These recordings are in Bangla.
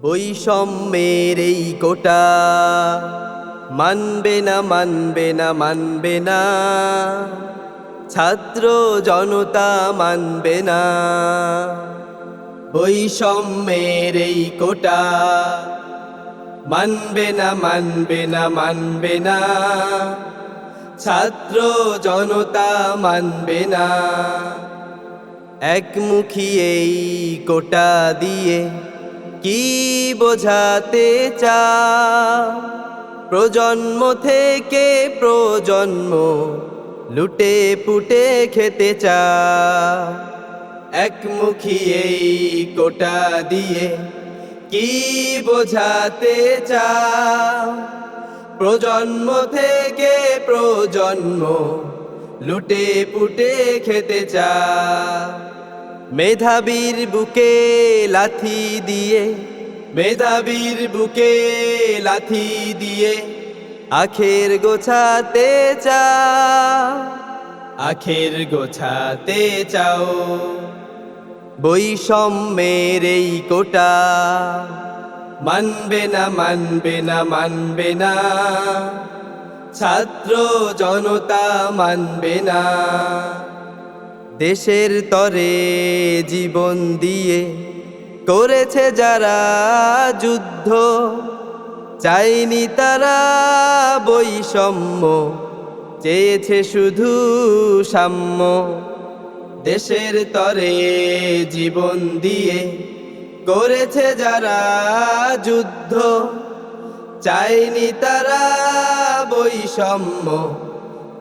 বৈষম্যের এই কোটা মানবে না, মানবে না, মানবে না, ছাত্র জনতা মানবে না। বৈষম্যের এই কোটা মানবে না, মানবে না, মানবে না, ছাত্র জনতা মানবে না। একমুখী এই কোটা দিয়ে কি বোঝাতে চাও? প্রজন্ম থেকে প্রজন্ম লুটে পুটে খেতে চাও। একমুখী এই কোটা দিয়ে কি বোঝাতে চাও? প্রজন্ম থেকে প্রজন্ম লুটে পুটে খেতে চাও। মেধাবীর বুকে লাথি দিয়ে, মেধাবীর বুকে লাথি দিয়ে আখের গোছাতে চাও, আখের গোছাতে চাও। বৈষম্যের এই কোটা মানবে না, মানবে না, মানবে না, ছাত্র জনতা মানবে না। দেশের তরে জীবন দিয়ে করেছে যারা যুদ্ধ, চাইনি তারা বৈষম্য, চেয়েছে শুধু সাম্য। দেশের তরে জীবন দিয়ে করেছে যারা যুদ্ধ, চাইনি তারা বৈষম্য,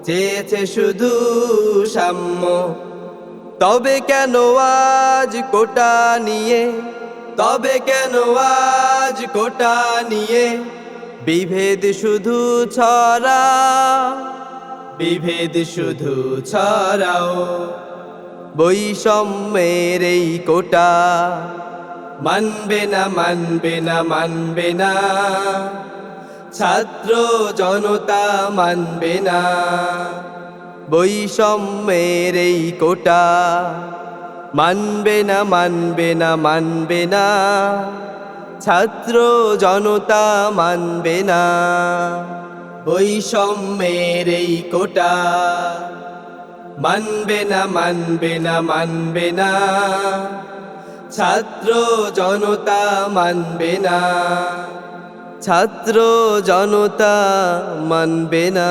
চেয়েছে শুধু সাম্য। তবে কেন আজ কোটা নিয়ে, তবে কেন আজ কোটা নিয়ে বিভেদ শুধু ছড়াও, বিভেদ শুধু ছড়াও। বৈষম্যের এই কোটা মানবে না, মানবে না, মানবে না, ছাত্র জনতা মানবে না। বৈষম্যের এই কোটা মানবে না, মানবে না, মানবে না, ছাত্র জনতা মানবে না। বৈষম্যের এই কোটা মানবে না, মানবে না, মানবে না, ছাত্র জনতা মানবে না, ছাত্র জনতা মানবে না।